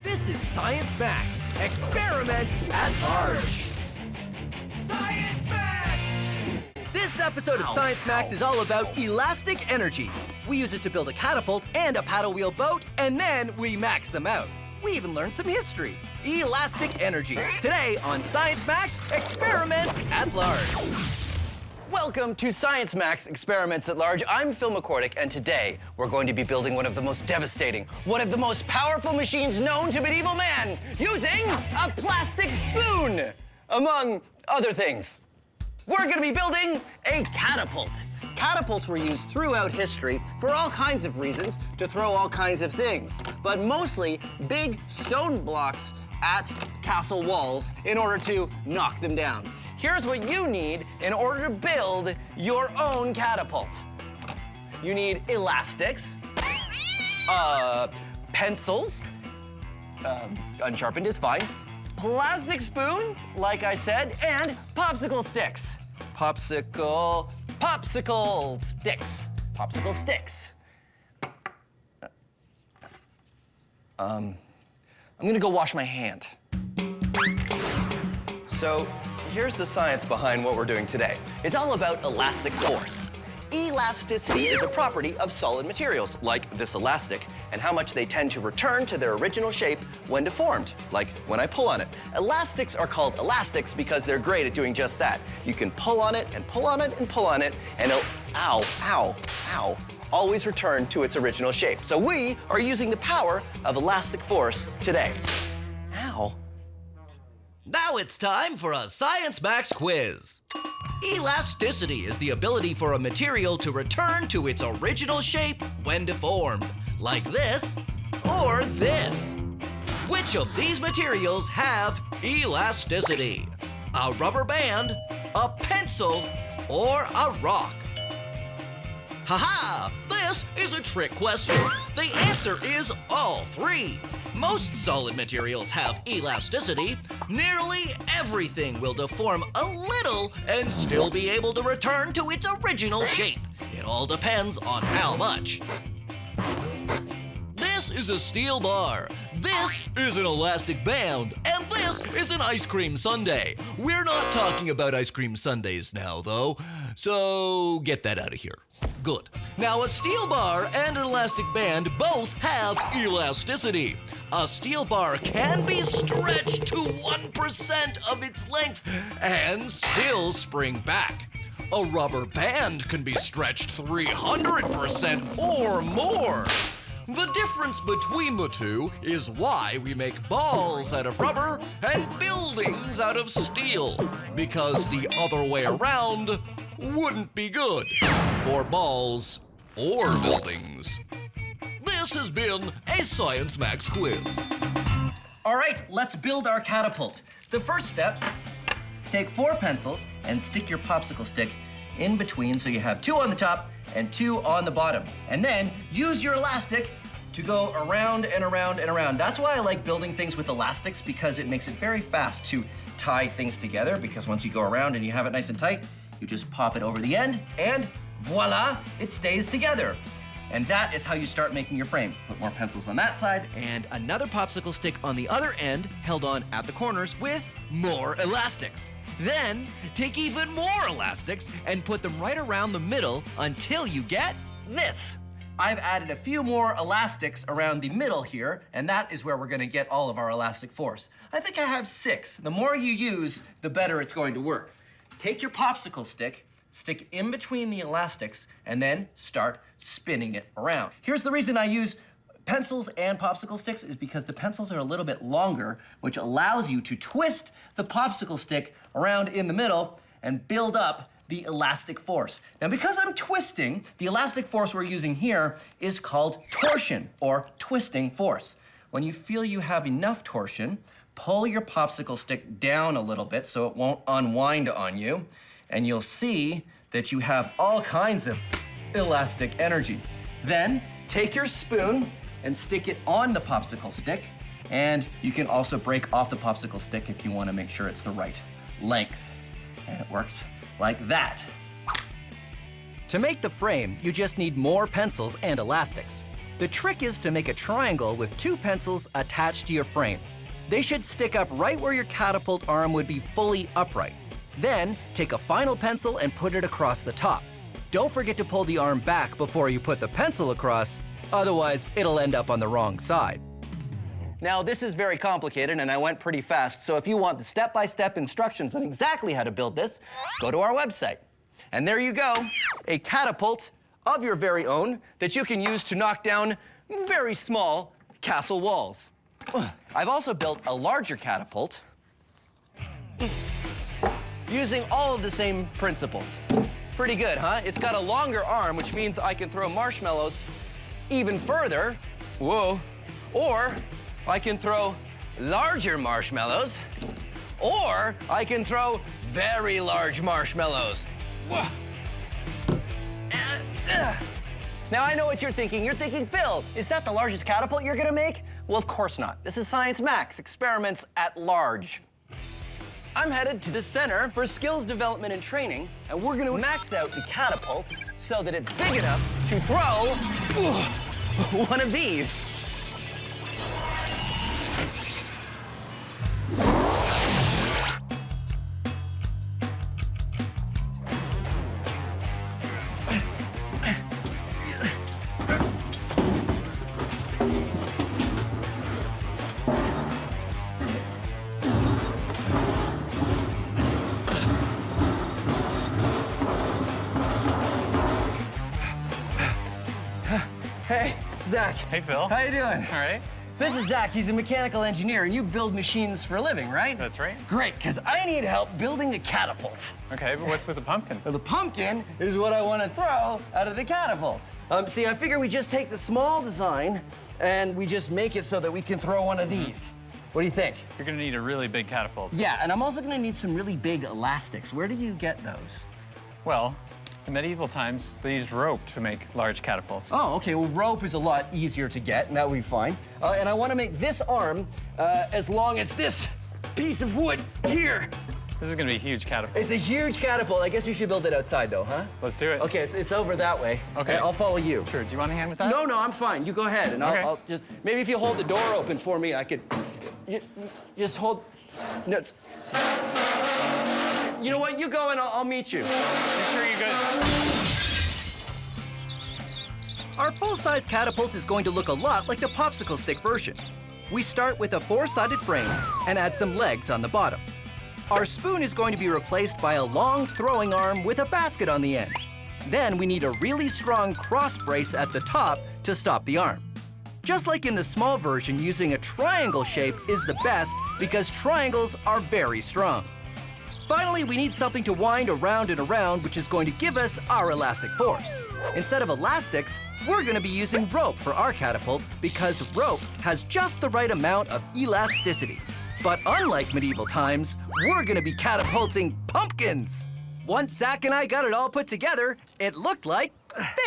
This is Science Max, Experiments at Large. Science Max! This episode of Science Max is all about elastic energy. We use it to build a catapult and a paddle wheel boat, and then we max them out. We even learned some history. Elastic energy. Today on Science Max, Experiments at Large. Welcome to Science Max Experiments at Large. I'm Phil McCordick, and today we're going to be building one of the most devastating, one of the most powerful machines known to medieval man, using a plastic spoon, among other things. We're going to be building a catapult. Catapults were used throughout history for all kinds of reasons, to throw all kinds of things, but mostly big stone blocks at castle walls in order to knock them down. Here's what you need in order to build your own catapult. You need elastics, pencils, unsharpened is fine, plastic spoons, like I said, and popsicle sticks. Popsicle sticks. Popsicle sticks. I'm gonna go wash my hand. So, here's the science behind what we're doing today. It's all about elastic force. Elasticity is a property of solid materials, like this elastic, and how much they tend to return to their original shape when deformed, like when I pull on it. Elastics are called elastics because they're great at doing just that. You can pull on it and pull on it and pull on it, and it'll, always return to its original shape. So we are using the power of elastic force today. Ow. Now it's time for a Science Max quiz. Elasticity is the ability for a material to return to its original shape when deformed, like this or this. Which of these materials have elasticity? A rubber band, a pencil, or a rock? Haha! This is a trick question. The answer is all three. Most solid materials have elasticity. Nearly everything will deform a little and still be able to return to its original shape. It all depends on how much. This is a steel bar. This is an elastic band. And this is an ice cream sundae. We're not talking about ice cream sundaes now, though. So get that out of here. Good. Now, a steel bar and an elastic band both have elasticity. A steel bar can be stretched to 1% of its length and still spring back. A rubber band can be stretched 300% or more. The difference between the two is why we make balls out of rubber and buildings out of steel, because the other way around wouldn't be good for balls or buildings. This has been a Science Max quiz. All right, let's build our catapult. The first step, take 4 pencils and stick your popsicle stick in between so you have 2 on the top and 2 on the bottom. And then use your elastic to go around and around and around. That's why I like building things with elastics, because it makes it very fast to tie things together, because once you go around and you have it nice and tight, you just pop it over the end and voila, it stays together. And that is how you start making your frame. Put more pencils on that side And another popsicle stick on the other end, held on at the corners with more elastics. Then take even more elastics and put them right around the middle until you get this. I've added a few more elastics around the middle here, and that is where we're gonna get all of our elastic force. I think I have 6. The more you use, the better it's going to work. Take your popsicle stick, stick in between the elastics, and then start spinning it around. Here's the reason I use pencils and popsicle sticks, is because the pencils are a little bit longer, which allows you to twist the popsicle stick around in the middle and build up the elastic force. Now, because I'm twisting, the elastic force we're using here is called torsion, or twisting force. When you feel you have enough torsion, pull your popsicle stick down a little bit so it won't unwind on you, and you'll see that you have all kinds of elastic energy. Then, take your spoon and stick it on the popsicle stick, and you can also break off the popsicle stick if you want to make sure it's the right length. And it works like that. To make the frame, you just need more pencils and elastics. The trick is to make a triangle with 2 pencils attached to your frame. They should stick up right where your catapult arm would be fully upright. Then, take a final pencil and put it across the top. Don't forget to pull the arm back before you put the pencil across, otherwise it'll end up on the wrong side. Now, this is very complicated and I went pretty fast, so if you want the step-by-step instructions on exactly how to build this, go to our website. And there you go, a catapult of your very own that you can use to knock down very small castle walls. I've also built a larger catapult using all of the same principles. Pretty good, huh? It's got a longer arm, which means I can throw marshmallows even further. Whoa. Or I can throw larger marshmallows, or I can throw very large marshmallows. Now I know what you're thinking. You're thinking, Phil, is that the largest catapult you're gonna make? Well, of course not. This is Science Max, experiments at large. I'm headed to the Center for Skills Development and Training, and we're gonna max out the catapult so that it's big enough to throw one of these. Hey, Zach. Hey, Phil. How you doing? All right. This is Zach. He's a mechanical engineer, and you build machines for a living, right? That's right. Great, because I need help building a catapult. Okay, but what's with the pumpkin? Well, the pumpkin is what I want to throw out of the catapult. See, I figure we just take the small design and we just make it so that we can throw one of these. What do you think? You're gonna need a really big catapult. Yeah, and I'm also going to need some really big elastics. Where do you get those? Well, in medieval times, they used rope to make large catapults. Oh, okay. Well, rope is a lot easier to get, and that would be fine. And I want to make this arm as long as this piece of wood here. This is gonna be a huge catapult. It's a huge catapult. I guess we should build it outside, though, huh? Let's do it. Okay, it's over that way. Okay. I'll follow you. Sure. Do you want a hand with that? No, I'm fine. You go ahead, and Okay. I'll just maybe if you hold the door open for me, I could just hold. No, you know what? You go, and I'll meet you. Make sure you're good. Our full-size catapult is going to look a lot like the popsicle stick version. We start with a 4-sided frame and add some legs on the bottom. Our spoon is going to be replaced by a long throwing arm with a basket on the end. Then we need a really strong cross brace at the top to stop the arm. Just like in the small version, using a triangle shape is the best because triangles are very strong. Finally, we need something to wind around and around, which is going to give us our elastic force. Instead of elastics, we're going to be using rope for our catapult because rope has just the right amount of elasticity. But unlike medieval times, we're going to be catapulting pumpkins. Once Zach and I got it all put together, it looked like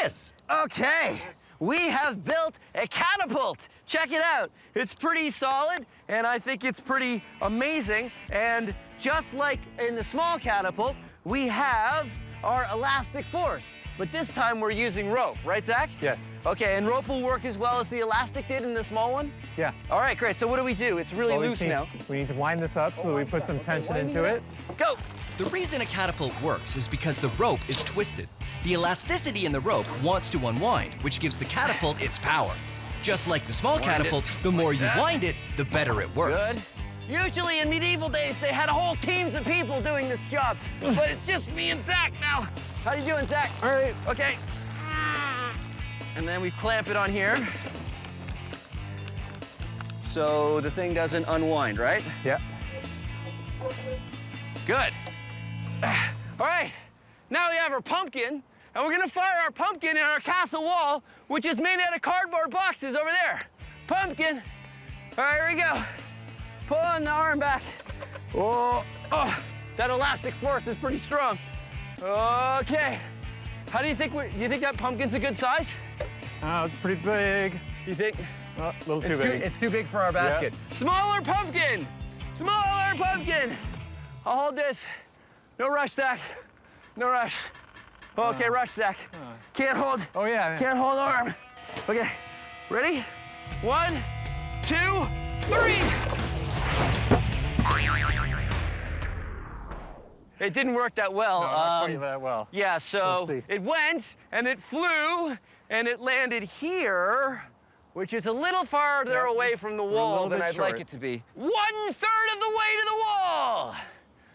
this. Okay, we have built a catapult. Check it out. It's pretty solid, and I think it's pretty amazing. And just like in the small catapult, we have our elastic force. But this time we're using rope, right, Zach? Yes. Okay, and rope will work as well as the elastic did in the small one? Yeah. All right, great. So what do we do? It's really loose now. We need to wind this up so that we put some tension into it. Go! The reason a catapult works is because the rope is twisted. The elasticity in the rope wants to unwind, which gives the catapult its power. Just like the small catapult, the more you wind it, the better it works. Good. Usually in medieval days, they had whole teams of people doing this job, but it's just me and Zach now. How you doing, Zach? All right. Okay. And then we clamp it on here. So the thing doesn't unwind, right? Yeah. Good. All right, now we have our pumpkin, and we're gonna fire our pumpkin in our castle wall, which is made out of cardboard boxes over there. Pumpkin. All right, here we go. Pulling the arm back. Oh, that elastic force is pretty strong. Okay. How do you think you think that pumpkin's a good size? Oh, it's pretty big. You think? Oh, a little too big. It's too big for our basket. Yeah. Smaller pumpkin! Smaller pumpkin! I'll hold this. No rush, Zach. No rush. Okay, rush, Zach. Can't hold. Oh, yeah. Can't hold arm. Okay. Ready? 1, 2, 3. It didn't work that well. No, not quite that well. Yeah, so Let's see. it went and it flew and it landed here, which is a little farther away from the wall than I'd like it to be. 1/3 of the way to the wall!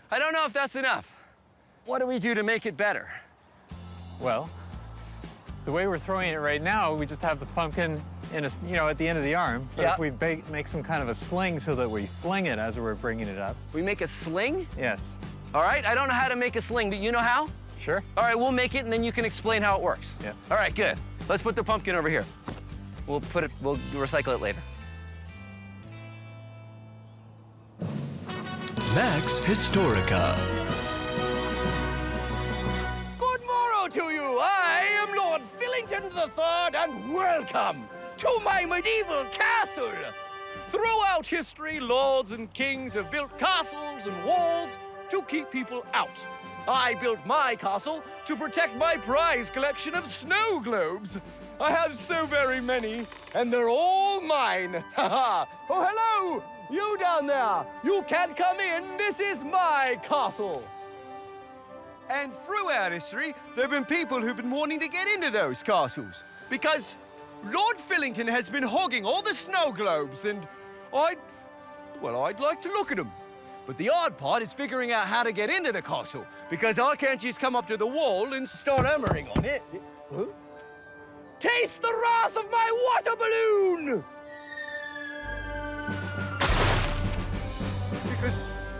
I don't know if that's enough. What do we do to make it better? Well, the way we're throwing it right now, we just have the pumpkin in a, at the end of the arm. But Yeah. if we make some kind of a sling so that we fling it as we're bringing it up. We make a sling? Yes. All right, I don't know how to make a sling. Do you know how? Sure. All right, we'll make it and then you can explain how it works. Yeah. All right, good. Let's put the pumpkin over here. We'll recycle it later. Max Historica. Good morrow to you. I am Lord Fillington III, and welcome to my medieval castle. Throughout history, lords and kings have built castles and walls to keep people out. I built my castle to protect my prize collection of snow globes. I have so very many, and they're all mine. Ha ha! Oh, hello! You down there! You can't come in. This is my castle. And throughout history, there have been people who've been wanting to get into those castles because Lord Fillington has been hogging all the snow globes, and I'd like to look at them. But the hard part is figuring out how to get into the castle, because I can't just come up to the wall and start hammering on it. Huh? Taste the wrath of my water balloon!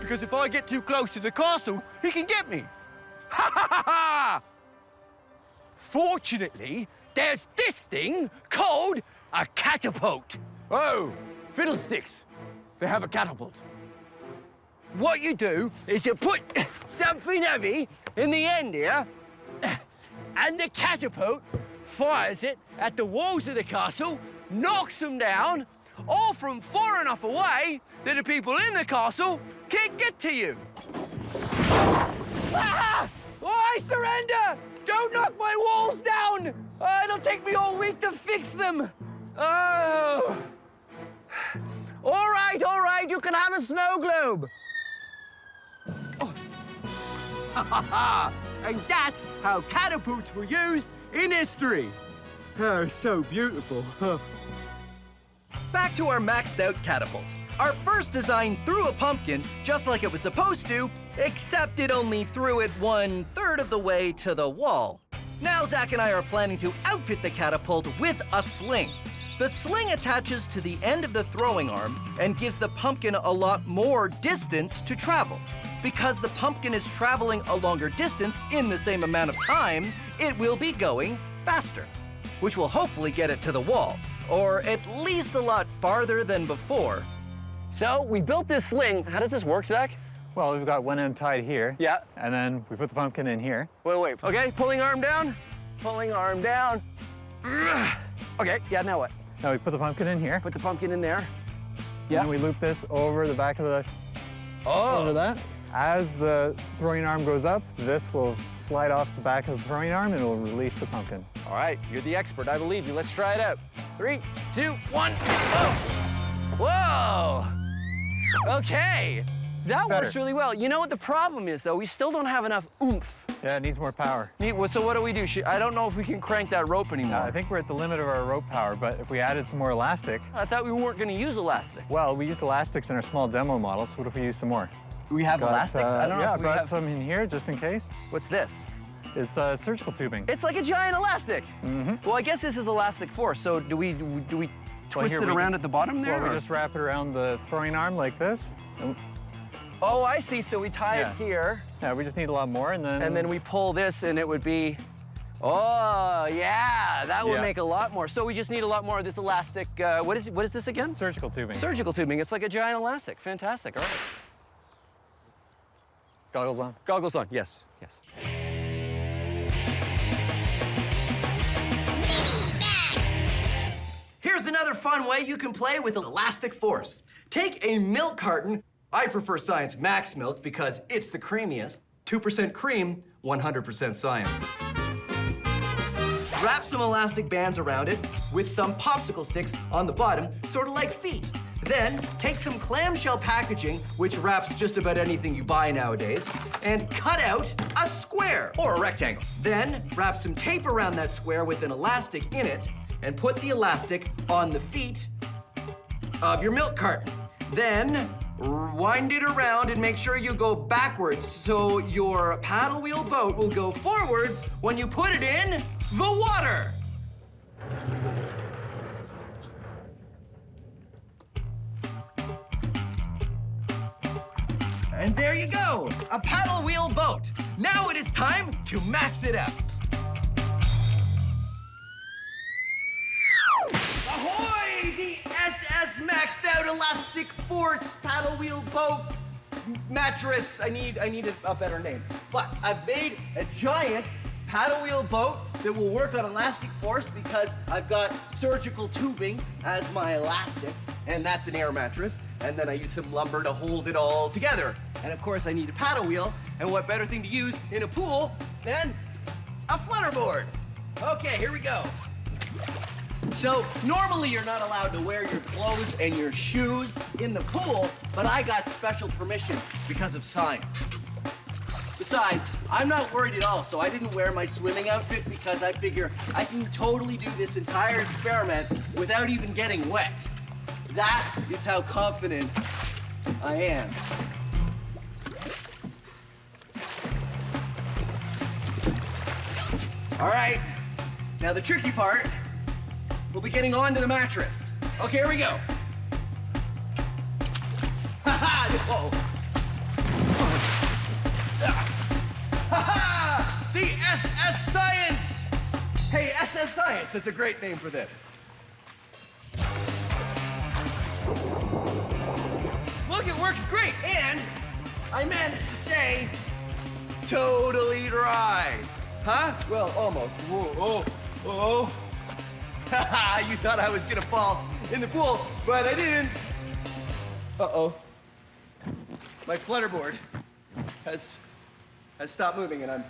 Because if I get too close to the castle, he can get me. Ha ha ha ha! Fortunately, there's this thing called a catapult. Oh, fiddlesticks. They have a catapult. What you do is you put something heavy in the end here, and the catapult fires it at the walls of the castle, knocks them down, all from far enough away that the people in the castle can't get to you. Ah! Oh, I surrender! Don't knock my walls down! It'll take me all week to fix them. Oh. All right, you can have a snow globe. Oh. And that's how catapults were used in history. Oh, so beautiful. Back to our maxed out catapult. Our first design threw a pumpkin just like it was supposed to, except it only threw it 1/3 of the way to the wall. Now Zach and I are planning to outfit the catapult with a sling. The sling attaches to the end of the throwing arm and gives the pumpkin a lot more distance to travel. Because the pumpkin is traveling a longer distance in the same amount of time, it will be going faster, which will hopefully get it to the wall, or at least a lot farther than before. So we built this sling. How does this work, Zach? Well, we've got one end tied here. Yeah. And then we put the pumpkin in here. Wait. Okay, pulling arm down. Pulling arm down. Okay, yeah, now what? Now we put the pumpkin in here. Put the pumpkin in there. Yeah. And then we loop this over the back of the, over that. As the throwing arm goes up, this will slide off the back of the throwing arm and it will release the pumpkin. All right, you're the expert. I believe you. Let's try it out. 3, 2, 1. Whoa! Okay. That works really well. You know what the problem is, though? We still don't have enough oomph. Yeah, it needs more power. So what do we do? I don't know if we can crank that rope anymore. I think we're at the limit of our rope power, but if we added some more elastic. I thought we weren't going to use elastic. Well, we used elastics in our small demo model, so what if we use some more? We have elastics? I don't know yeah, if we brought have... some in here just in case. What's this? It's surgical tubing. It's like a giant elastic. Well, I guess this is elastic force. So do we twist it around at the bottom there? Well, we just wrap it around the throwing arm like this. Oh, I see. So we tie it here. Yeah, we just need a lot more, and then we pull this, and it would be. Oh, yeah, that would make a lot more. So we just need a lot more of this elastic. What is this again? Surgical tubing. Surgical tubing. It's like a giant elastic. Fantastic. All right. Goggles on. Goggles on. Yes. Yes. Here's another fun way you can play with elastic force. Take a milk carton. I prefer Science Max Milk because it's the creamiest. 2% cream, 100% science. Wrap some elastic bands around it with some popsicle sticks on the bottom, sort of like feet. Then take some clamshell packaging, which wraps just about anything you buy nowadays, and cut out a square or a rectangle. Then wrap some tape around that square with an elastic in it and put the elastic on the feet of your milk carton. Then wind it around and make sure you go backwards so your paddle wheel boat will go forwards when you put it in the water. And there you go, a paddle wheel boat. Now it is time to max it out. Ahoy, the SS maxed out elastic force paddle wheel boat mattress. I need a better name. But I've made a giant paddle wheel boat that will work on elastic force because I've got surgical tubing as my elastics, and that's an air mattress. And then I use some lumber to hold it all together. And of course I need a paddle wheel, and what better thing to use in a pool than a flutterboard? Okay, here we go. So normally you're not allowed to wear your clothes and your shoes in the pool, but I got special permission because of science. Besides, I'm not worried at all, so I didn't wear my swimming outfit because I figure I can totally do this entire experiment without even getting wet. That is how confident I am. All right, now the tricky part, we'll be getting onto the mattress. Okay, here we go. Ha-ha! Whoa. Ha-ha! The SS Science! Hey, SS Science, that's a great name for this. Look, it works great, and I managed to stay totally dry. Huh? Well, almost. Whoa, oh, oh. Haha, you thought I was gonna fall in the pool, but I didn't. Uh-oh. My flutterboard has stopped moving, and I'm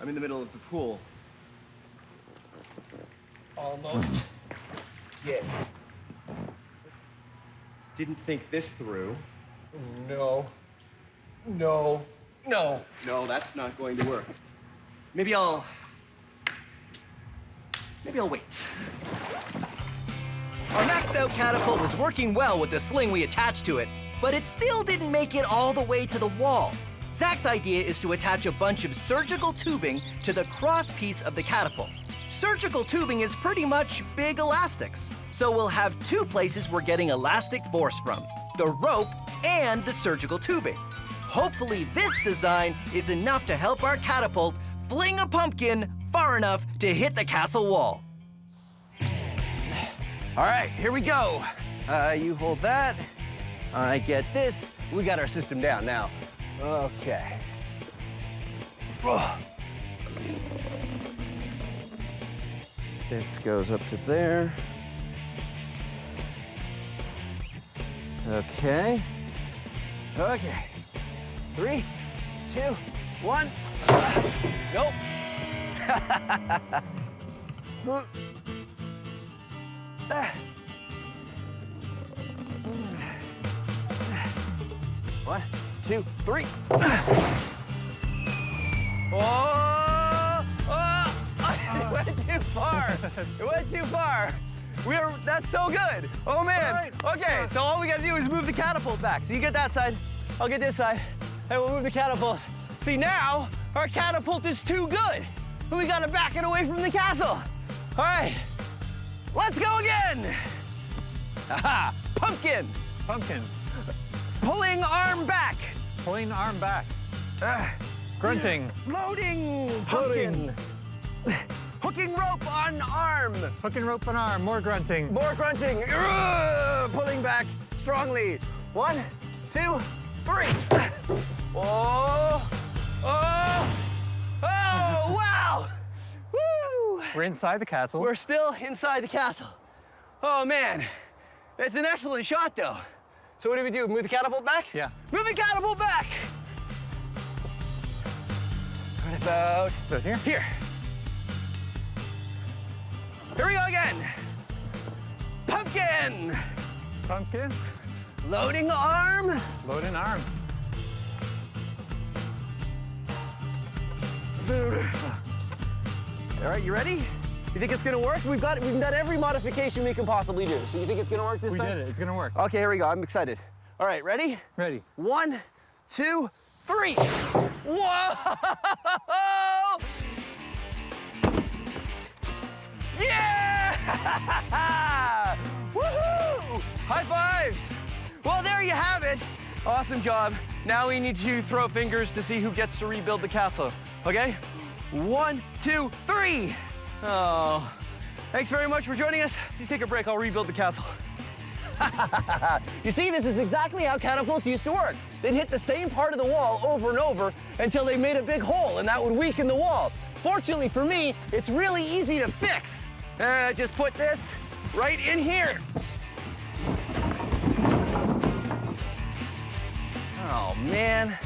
in the middle of the pool. Almost. Yeah. Didn't think this through. No. No. No. No, that's not going to work. Maybe I'll wait. Our maxed out catapult was working well with the sling we attached to it, but it still didn't make it all the way to the wall. Zach's idea is to attach a bunch of surgical tubing to the cross piece of the catapult. Surgical tubing is pretty much big elastics, so we'll have two places we're getting elastic force from, the rope and the surgical tubing. Hopefully this design is enough to help our catapult fling a pumpkin far enough to hit the castle wall. All right, here we go. You hold that. I get this. We got our system down now. Okay. This goes up to there. Okay. Okay. 3, 2, 1. Nope. One, 2, 3. Oh! It went too far. It went too far. That's so good. Oh man. Right. Okay, so all we gotta do is move the catapult back. So you get that side, I'll get this side, and we'll move the catapult. See, now our catapult is too good. We gotta back it away from the castle. All right, let's go again. Aha, pumpkin. Pumpkin. Pulling arm back. Pulling arm back. Grunting. Floating pumpkin. Hooking rope on arm. Hooking rope on arm. More grunting. More grunting. Pulling back strongly. 1, 2, 3. Oh, oh, oh, wow. Woo. We're inside the castle. We're still inside the castle. Oh, man. It's an excellent shot, though. So what do we do? Move the catapult back? Yeah. Move the catapult back. What about here? Here. Here we go again. Pumpkin. Pumpkin. Loading arm. Load an arm. All right, you ready? You think it's gonna work? We've done every modification we can possibly do. So you think it's gonna work this time? We did it. It's gonna work. Okay, here we go. I'm excited. All right, ready? Ready. 1, 2, 3. Whoa! Yeah! Woohoo! High fives! Well, there you have it. Awesome job. Now we need to throw fingers to see who gets to rebuild the castle. Okay? 1, 2, 3. Oh, thanks very much for joining us. Let's take a break. I'll rebuild the castle. You see, this is exactly how catapults used to work. They'd hit the same part of the wall over and over until they made a big hole, and that would weaken the wall. Fortunately for me, it's really easy to fix. Just put this right in here. Oh, man.